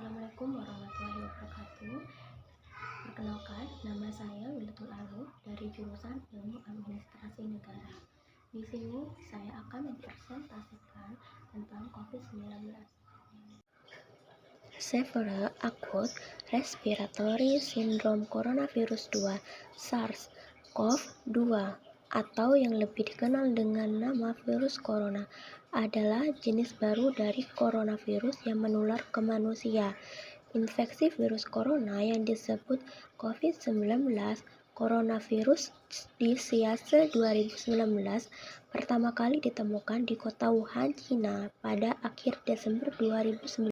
Assalamualaikum warahmatullahi wabarakatuh. Perkenalkan, nama saya Wilatul Alif dari jurusan Ilmu Administrasi Negara. Di sini saya akan mempresentasikan tentang COVID-19. Severe Acute Respiratory Syndrome Coronavirus 2 SARS-CoV-2 atau yang lebih dikenal dengan nama virus corona adalah jenis baru dari coronavirus yang menular ke manusia. Infeksi virus corona yang disebut COVID-19 coronavirus disease 2019 pertama kali ditemukan di kota Wuhan, China pada akhir Desember 2019.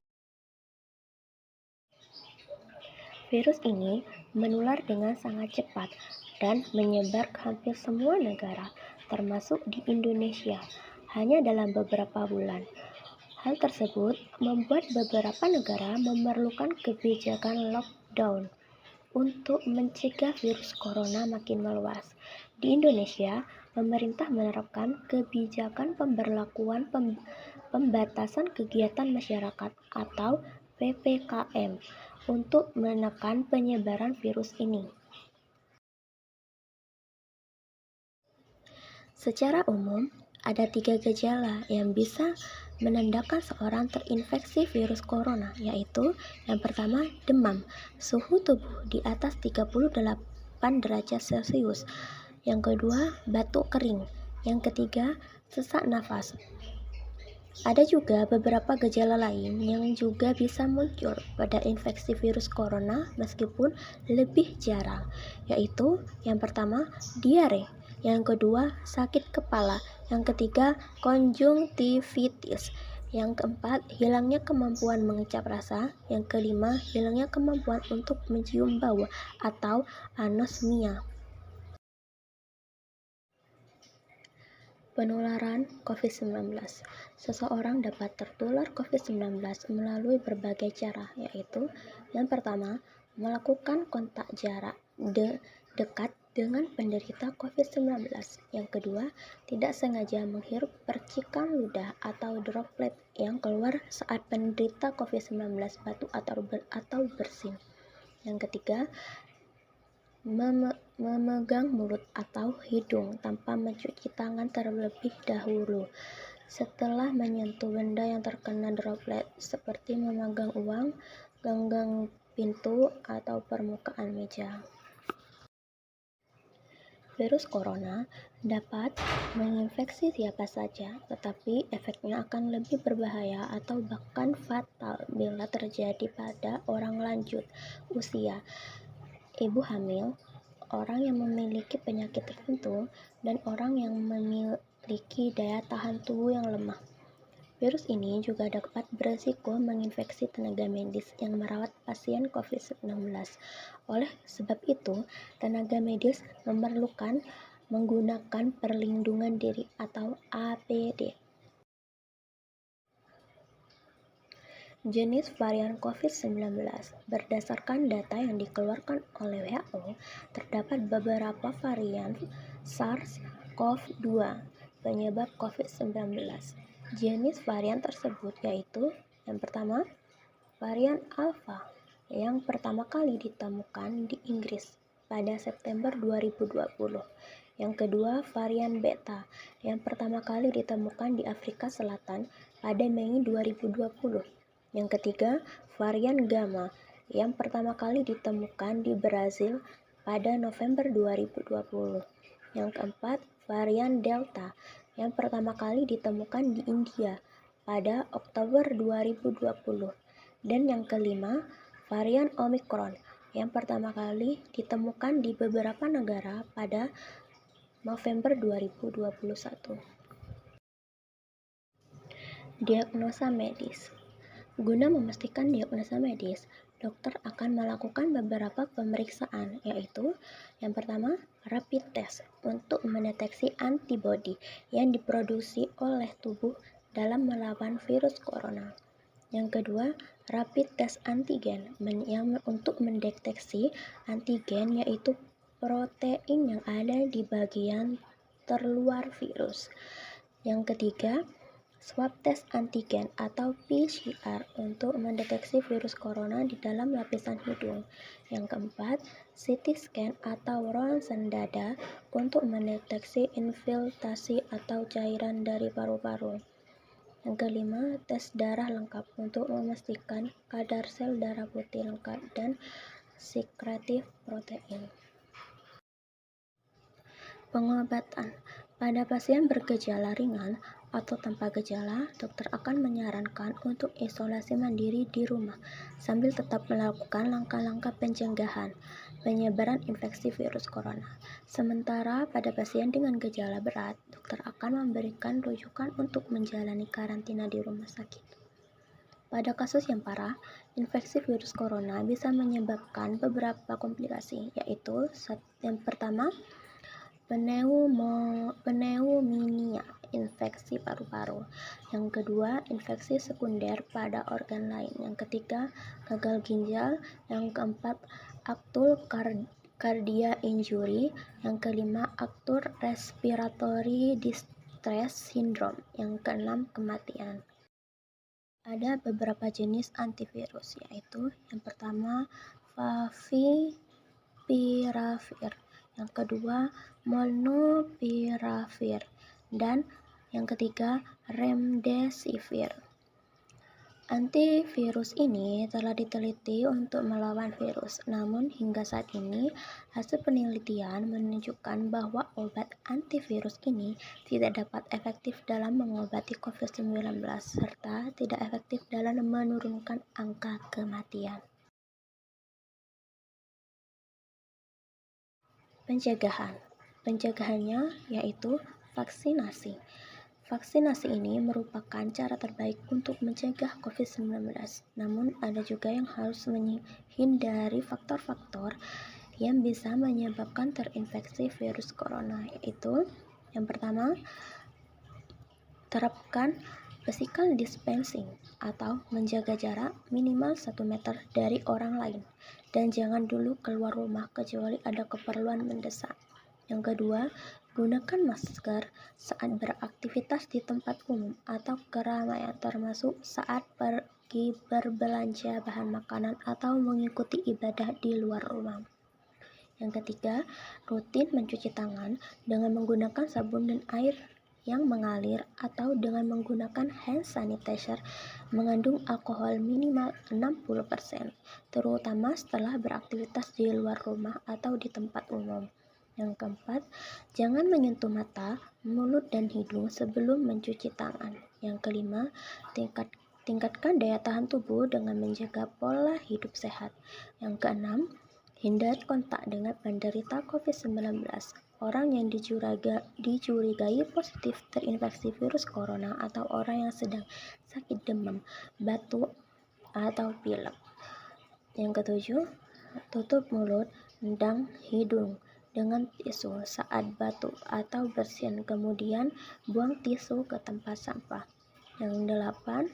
Virus ini menular dengan sangat cepat dan menyebar ke hampir semua negara, termasuk di Indonesia, hanya dalam beberapa bulan. Hal tersebut membuat beberapa negara memerlukan kebijakan lockdown untuk mencegah virus corona makin meluas. Di Indonesia, pemerintah menerapkan kebijakan pemberlakuan pembatasan kegiatan masyarakat atau PPKM untuk menekan penyebaran virus ini. Secara umum, ada 3 gejala yang bisa menandakan seorang terinfeksi virus corona, yaitu yang pertama, demam, suhu tubuh di atas 38 derajat Celcius. Yang kedua, batuk kering. Yang ketiga, sesak nafas. Ada juga beberapa gejala lain yang juga bisa muncul pada infeksi virus corona meskipun lebih jarang, yaitu yang pertama, diare, yang kedua, sakit kepala, yang ketiga, konjungtivitis, yang keempat, hilangnya kemampuan mengecap rasa, yang kelima, hilangnya kemampuan untuk mencium bau atau anosmia. Penularan COVID-19. Seseorang dapat tertular COVID-19 melalui berbagai cara, yaitu yang pertama, melakukan kontak jarak dekat dengan penderita COVID-19. Yang kedua, tidak sengaja menghirup percikan ludah atau droplet yang keluar saat penderita COVID-19 batuk atau bersin. Yang ketiga, memegang mulut atau hidung tanpa mencuci tangan terlebih dahulu setelah menyentuh benda yang terkena droplet, seperti memegang uang, ganggang pintu, atau permukaan meja. Virus corona dapat menginfeksi siapa saja, tetapi efeknya akan lebih berbahaya atau bahkan fatal bila terjadi pada orang lanjut usia, ibu hamil, orang yang memiliki penyakit tertentu, dan orang yang memiliki daya tahan tubuh yang lemah. Virus ini juga dapat beresiko menginfeksi tenaga medis yang merawat pasien COVID-19. Oleh sebab itu, tenaga medis memerlukan menggunakan perlindungan diri atau APD. Jenis varian COVID-19. Berdasarkan data yang dikeluarkan oleh WHO, terdapat beberapa varian SARS-CoV-2 penyebab COVID-19. Jenis varian tersebut yaitu yang pertama, varian Alpha yang pertama kali ditemukan di Inggris pada September 2020. Yang kedua, varian Beta yang pertama kali ditemukan di Afrika Selatan pada Mei 2020. Yang ketiga, varian Gamma yang pertama kali ditemukan di Brazil pada November 2020. Yang keempat, varian Delta yang pertama kali ditemukan di India pada Oktober 2020. Dan yang kelima, varian Omicron yang pertama kali ditemukan di beberapa negara pada November 2021. Diagnosa medis. Guna memastikan diagnosa medis, dokter akan melakukan beberapa pemeriksaan, yaitu yang pertama, rapid test untuk mendeteksi antibodi yang diproduksi oleh tubuh dalam melawan virus corona. Yang kedua, rapid test antigen yang untuk mendeteksi antigen, yaitu protein yang ada di bagian terluar virus. Yang ketiga, Swab tes antigen atau PCR untuk mendeteksi virus corona di dalam lapisan hidung. Yang keempat, CT scan atau ronsen dada untuk mendeteksi infiltrasi atau cairan dari paru-paru. Yang kelima, tes darah lengkap untuk memastikan kadar sel darah putih lengkap dan sekretif protein. Pengobatan. Pada pasien bergejala ringan atau tanpa gejala, dokter akan menyarankan untuk isolasi mandiri di rumah sambil tetap melakukan langkah-langkah pencegahan penyebaran infeksi virus corona. Sementara pada pasien dengan gejala berat, dokter akan memberikan rujukan untuk menjalani karantina di rumah sakit. Pada kasus yang parah, infeksi virus corona bisa menyebabkan beberapa komplikasi, yaitu yang pertama, pneumonia, infeksi paru-paru. Yang kedua, infeksi sekunder pada organ lain. Yang ketiga, gagal ginjal. Yang keempat, akut cardiac injury. Yang kelima, akut respiratory distress syndrome. Yang keenam, kematian. Ada beberapa jenis antivirus, yaitu yang pertama, favipiravir. Yang kedua, molnupiravir, dan yang ketiga, remdesivir. Antivirus ini telah diteliti untuk melawan virus, namun hingga saat ini hasil penelitian menunjukkan bahwa obat antivirus ini tidak dapat efektif dalam mengobati COVID-19 serta tidak efektif dalam menurunkan angka kematian. Pencegahannya yaitu vaksinasi. Vaksinasi ini merupakan cara terbaik untuk mencegah COVID-19. Namun ada juga yang harus menghindari faktor-faktor yang bisa menyebabkan terinfeksi virus corona, yaitu yang pertama, terapkan physical distancing atau menjaga jarak minimal 1 meter dari orang lain, dan jangan dulu keluar rumah kecuali ada keperluan mendesak. Yang kedua, gunakan masker saat beraktivitas di tempat umum atau keramaian, termasuk saat pergi berbelanja bahan makanan atau mengikuti ibadah di luar rumah. Yang ketiga, rutin mencuci tangan dengan menggunakan sabun dan air yang mengalir atau dengan menggunakan hand sanitizer mengandung alkohol minimal 60%, terutama setelah beraktivitas di luar rumah atau di tempat umum. Yang keempat, jangan menyentuh mata, mulut, dan hidung sebelum mencuci tangan. Yang kelima, tingkatkan daya tahan tubuh dengan menjaga pola hidup sehat. Yang keenam, hindari kontak dengan penderita COVID-19. Orang yang dicurigai positif terinfeksi virus corona atau orang yang sedang sakit demam, batuk, atau pilek. Yang ketujuh, tutup mulut dan hidung dengan tisu saat batuk atau bersin, kemudian buang tisu ke tempat sampah. Yang delapan,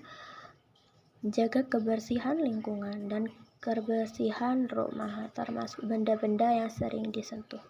jaga kebersihan lingkungan dan kebersihan rumah, termasuk benda-benda yang sering disentuh.